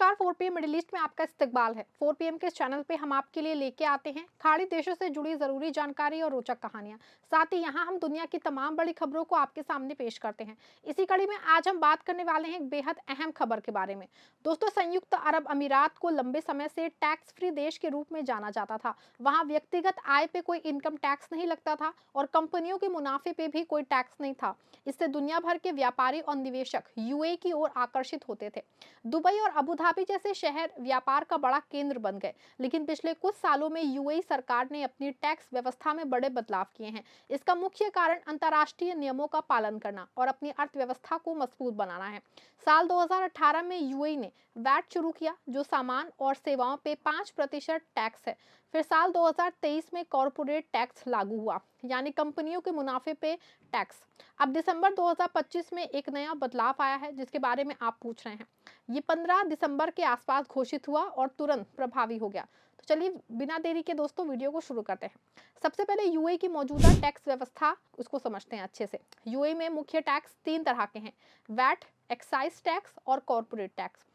नमस्कार। 4 PM middle east में आपका इस्तकबाल है। 4 PM के इस चैनल पे हम आपके लिए लेके आते हैं खाड़ी देशों से जुड़ी जरूरी जानकारी और रोचक कहानियां। साथ ही यहाँ हम दुनिया की तमाम बड़ी खबरों को आपके सामने पेश करते हैं। इसी कड़ी में आज हम बात करने वाले हैं एक बेहद अहम खबर के बारे में। दोस्तों, संयुक्त अरब अमीरात को लंबे समय से टैक्स फ्री देश के रूप में जाना जाता था। वहाँ व्यक्तिगत आय पे कोई इनकम टैक्स नहीं लगता था और कंपनियों के मुनाफे पे भी कोई टैक्स नहीं था। इससे दुनिया भर के व्यापारी और निवेशक यूएई की ओर आकर्षित होते थे। दुबई और अबू धाबी जैसे शहर व्यापार का बड़ा केंद्र बन गए, लेकिन पिछले कुछ सालों में यूएई सरकार ने अपनी टैक्स व्यवस्था में बड़े बदलाव किए हैं। इसका मुख्य कारण अंतर्राष्ट्रीय नियमों का पालन करना और अपनी अर्थव्यवस्था को मजबूत बनाना है। साल 2018 में यूएई ने वैट शुरू किया, जो सामान और सेवाओं पे 5% टैक्स है। फिर साल 2023 में कॉरपोरेट टैक्स लागू हुआ, यानी कंपनियों के मुनाफे पे टैक्स। अब दिसंबर 2025 में एक नया बदलाव आया है, जिसके बारे में आप पूछ रहे हैं। ये 15 दिसंबर के आसपास घोषित हुआ और तुरंत प्रभावी हो गया। तो चलिए बिना देरी के दोस्तों वीडियो को शुरू करते हैं। सबसे पहले यूएई की मौजूदा टैक्स व्यवस्था उसको समझते हैं अच्छे से। यूएई में मुख्य टैक्स 3 तरह के हैं: वैट, एक्साइज टैक्स और कॉर्पोरेट टैक्स।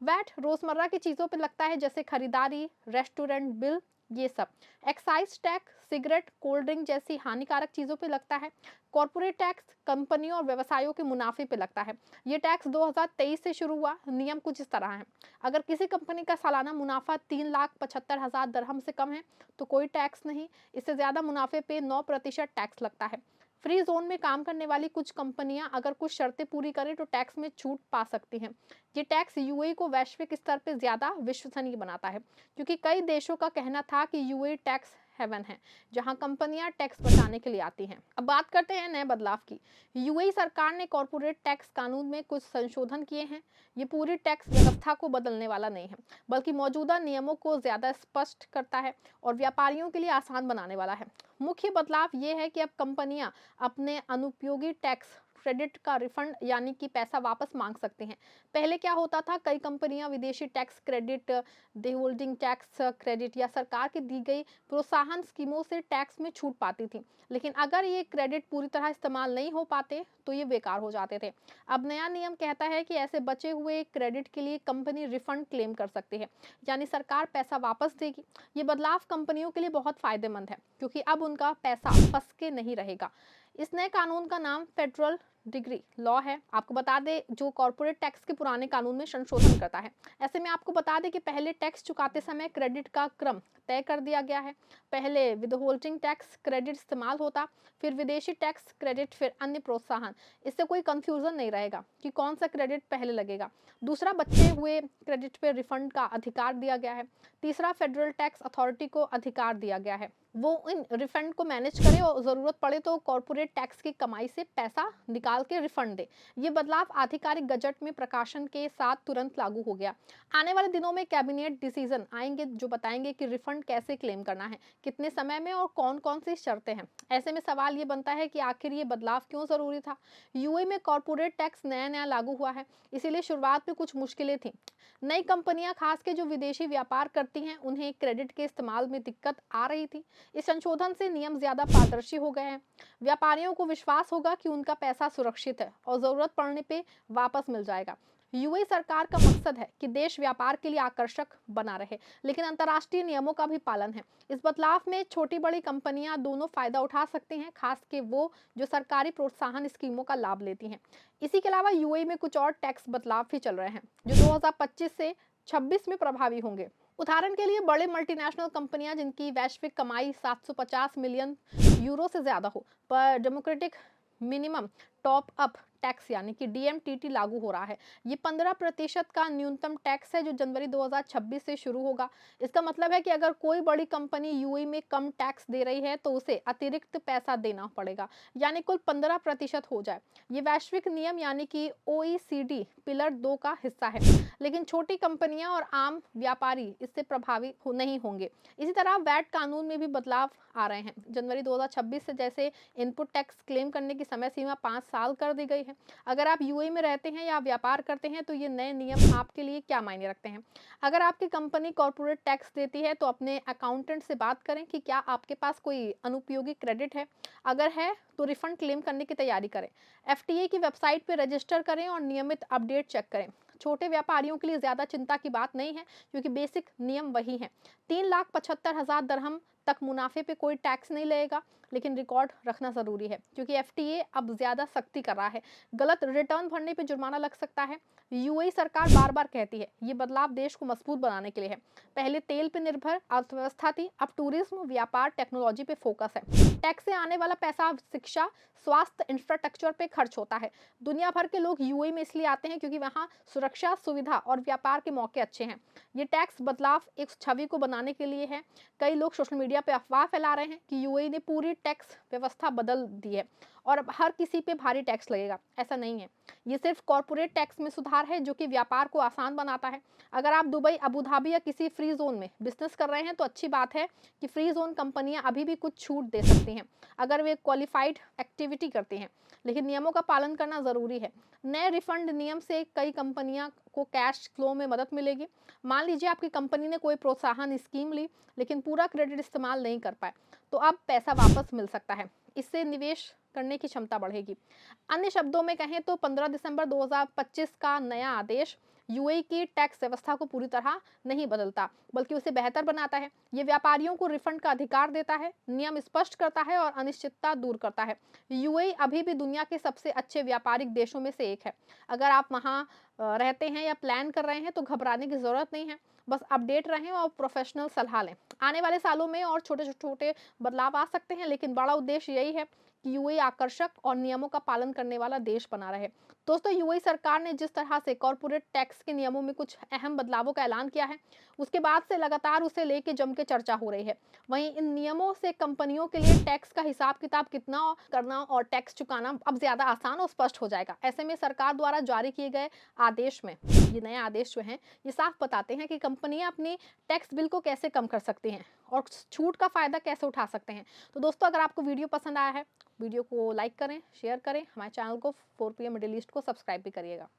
वैट रोजमर्रा की चीजों पर लगता है, जैसे खरीदारी, रेस्टोरेंट बिल, ये सब। Excise tax cigarette, cold drink जैसी हानिकारक चीजों पे लगता है। कॉर्पोरेट टैक्स कंपनियों और व्यवसायों के मुनाफे पे लगता है। ये टैक्स 2023 से शुरू हुआ। नियम कुछ इस तरह है: अगर किसी कंपनी का सालाना मुनाफा 3,75,000 दरहम से कम है तो कोई टैक्स नहीं। इससे ज्यादा मुनाफे पे 9% टैक्स लगता है। फ्री जोन में काम करने वाली कुछ कंपनियां अगर कुछ शर्तें पूरी करें तो टैक्स में छूट पा सकती हैं। ये टैक्स यूएई को वैश्विक स्तर पर ज्यादा विश्वसनीय बनाता है, क्योंकि कई देशों का कहना था कि यूएई टैक्स हेवन है, जहां कंपनियां टैक्स बचाने के लिए आती हैं। अब बात करते हैं नए बदलाव की। यूएई सरकार ने कॉर्पोरेट टैक्स कानून में कुछ संशोधन किए हैं। ये पूरी टैक्स व्यवस्था को बदलने वाला नहीं है, बल्कि मौजूदा नियमों को ज्यादा स्पष्ट करता है और व्यापारियों के लिए आसान बनाने वाला है। मुख्य बदलाव ये है कि अब कंपनियां अपने अनुपयोगी टैक्स क्रेडिट का रिफंड, यानी कि पैसा वापस मांग सकते हैं। पहले क्या होता था, कई कंपनियां विदेशी tax credit, holding tax credit या सरकार की दी गई प्रोत्साहन स्कीमों से टैक्स में छूट पाती थी, लेकिन अगर ये क्रेडिट पूरी तरह इस्तेमाल नहीं हो पाते तो ये बेकार हो जाते थे। अब नया नियम कहता है कि ऐसे बचे हुए क्रेडिट के लिए कंपनी रिफंड क्लेम कर सकती है, यानी सरकार पैसा वापस देगी। ये बदलाव कंपनियों के लिए बहुत फायदेमंद है, क्योंकि अब उनका पैसा फंस के नहीं रहेगा। इस नए कानून का नाम फेडरल डिग्री लॉ है। आपको बता दें, जो कॉर्पोरेट टैक्स के पुराने कानून में संशोधन करता है। ऐसे में आपको बता दें कि पहले टैक्स चुकाते समय क्रेडिट का क्रम तय कर दिया गया है। पहले विदहोल्डिंग टैक्स क्रेडिट इस्तेमाल होता, फिर विदेशी टैक्स क्रेडिट, फिर अन्य प्रोत्साहन। इससे कोई कंफ्यूजन नहीं रहेगा कि कौन सा क्रेडिट पहले लगेगा। दूसरा, बचे हुए क्रेडिट पे रिफंड का अधिकार दिया गया है। तीसरा, फेडरल टैक्स अथॉरिटी को अधिकार दिया गया है, वो इन रिफंड को मैनेज करे और जरूरत पड़े तो कॉर्पोरेट टैक्स की कमाई से पैसा निकाल के रिफंड दे। ये बदलाव आधिकारिक गजट में प्रकाशन के साथ तुरंत लागू हो गया। आने वाले दिनों में कैबिनेट डिसीजन आएंगे जो बताएंगे कि रिफंड कैसे क्लेम करना है, कितने समय में और कौन कौन सी शर्तें हैं। ऐसे में सवाल ये बनता है कि आखिर ये बदलाव क्यों जरूरी था। यूएई में कॉर्पोरेट टैक्स नया नया लागू हुआ है, इसीलिए शुरुआत में कुछ मुश्किलें थी। नई कंपनियां, खास के जो विदेशी व्यापार करती हैं, उन्हें क्रेडिट के इस्तेमाल में दिक्कत आ रही थी। इस संशोधन से नियम ज्यादा पारदर्शी हो गए हैं। व्यापारियों को विश्वास होगा कि उनका पैसा सुरक्षित है और जरूरत पड़ने पे वापस मिल जाएगा। यूएई सरकार का मकसद है कि देश व्यापार के लिए आकर्षक बना रहे, लेकिन अंतर्राष्ट्रीय नियमों का भी पालन है। इस बदलाव में छोटी बड़ी कंपनियां दोनों फायदा उठा सकती हैं, खास के वो जो सरकारी प्रोत्साहन स्कीमों का लाभ लेती हैं। इसी के अलावा यूएई में कुछ और टैक्स बदलाव भी चल रहे हैं, जो 2025 से 26 में प्रभावी होंगे। उदाहरण के लिए, बड़े मल्टीनेशनल कंपनियां जिनकी वैश्विक कमाई 750 मिलियन यूरो से ज्यादा हो, पर democratic minimum top up tax यानी कि डीएमटीटी लागू हो रहा है। ये 15% का न्यूनतम टैक्स है, जो जनवरी 2026 से शुरू होगा। इसका मतलब है कि अगर कोई बड़ी कंपनी यूएई में कम टैक्स दे रही है तो उसे अतिरिक्त पैसा देना पड़ेगा, यानी कुल 15% हो जाए। ये वैश्विक नियम यानी कि ओईसीडी पिलर 2 का हिस्सा है, लेकिन छोटी कंपनियां और आम व्यापारी इससे प्रभावित नहीं होंगे। इसी तरह वैट कानून में भी बदलाव आ रहे हैं। जनवरी 2026 से जैसे इनपुट टैक्स क्लेम करने की समय सीमा 5 साल कर दी गई है। अगर आप यूएई में रहते हैं या व्यापार करते हैं तो ये नए नियम आपके लिए क्या मायने रखते हैं। अगर आपकी कंपनी कॉर्पोरेट टैक्स देती है तो अपने अकाउंटेंट से बात करें कि क्या आपके पास कोई अनुपयोगी क्रेडिट है। अगर है तो रिफंड क्लेम करने की तैयारी करें। एफटीए की वेबसाइट पर रजिस्टर करें और नियमित अपडेट चेक करें। छोटे व्यापारियों के लिए ज़्यादा चिंता की बात नहीं है क्योंकि बेसिक नियम वही हैं। 3,75,000 दरहम तक मुनाफे पे कोई टैक्स नहीं लगेगा, लेकिन रिकॉर्ड रखना ज़रूरी है क्योंकि एफटीए अब ज़्यादा सख्ती कर रहा है। गलत रिटर्न भरने पे जुर्माना लग सकता है। यूएई सरकार बार बार कहती है ये बदलाव देश को मजबूत बनाने के लिए है। पहले तेल पे निर्भर अर्थव्यवस्था थी, अब टूरिज्म, व्यापार, टेक्नोलॉजी पे फोकस है। टैक्स से आने वाला पैसा शिक्षा, स्वास्थ्य, इंफ्रास्ट्रक्चर पे खर्च होता है। दुनिया भर के लोग यूएई में इसलिए आते हैं क्योंकि वहाँ सुरक्षा, सुविधा और व्यापार के मौके अच्छे हैं। ये टैक्स बदलाव एक छवि को बनाने के लिए है। कई लोग सोशल मीडिया पे अफवाह फैला रहे हैं कि यूएई ने पूरी टैक्स व्यवस्था बदल दी है और अब हर किसी पे भारी टैक्स लगेगा। ऐसा नहीं है, ये सिर्फ कॉर्पोरेट टैक्स में सुधार है जो कि व्यापार को आसान बनाता है। अगर आप दुबई, अबू धाबी या किसी फ्री जोन में बिजनेस कर रहे हैं तो अच्छी बात है कि फ्री जोन कंपनियां अभी भी कुछ छूट दे सकती हैं अगर वे क्वालिफाइड एक्टिविटी करती हैं, लेकिन नियमों का पालन करना ज़रूरी है। नए रिफंड नियम से कई कंपनियां को कैश फ्लो में मदद मिलेगी। मान लीजिए आपकी कंपनी ने कोई प्रोत्साहन स्कीम ली लेकिन पूरा क्रेडिट इस्तेमाल नहीं कर पाए, तो अब पैसा वापस मिल सकता है। इससे निवेश करने की क्षमता बढ़ेगी। अन्य शब्दों में कहें तो 15 दिसंबर 2025 का नया आदेश यूएई की टैक्स व्यवस्था को पूरी तरह नहीं बदलता, बल्कि उसे बेहतर बनाता है। ये व्यापारियों को रिफंड का अधिकार देता है, नियम स्पष्ट करता है और अनिश्चितता दूर करता है। यूएई अभी भी दुनिया के सबसे अच्छे व्यापारिक देशों में से एक है। अगर आप वहाँ रहते हैं या प्लान कर रहे हैं तो घबराने की ज़रूरत नहीं है। बस अपडेट रहें और प्रोफेशनल सलाह लें। आने वाले सालों में और छोटे छोटे बदलाव आ सकते हैं, लेकिन बड़ा उद्देश्य यही है कि यूएई आकर्षक और नियमों का पालन करने वाला देश बना रहे। दोस्तों, यूएई सरकार ने जिस तरह से कॉर्पोरेट टैक्स के नियमों में कुछ अहम बदलावों का ऐलान किया है, उसके बाद से लगातार उसे लेके जम के चर्चा हो रही है। वहीं इन नियमों से कंपनियों के लिए टैक्स का हिसाब किताब कितना करना और टैक्स चुकाना अब ज्यादा आसान और स्पष्ट हो जाएगा। ऐसे में सरकार द्वारा जारी किए गए आदेश में ये नए आदेश जो हैं ये साफ बताते हैं कि कंपनियां अपनी टैक्स बिल को कैसे कम कर सकती हैं और छूट का फायदा कैसे उठा सकते हैं। तो दोस्तों, अगर आपको वीडियो पसंद आया है, वीडियो को लाइक करें, शेयर करें, हमारे चैनल को 4PM मिडिल ईस्ट को सब्सक्राइब भी करिएगा।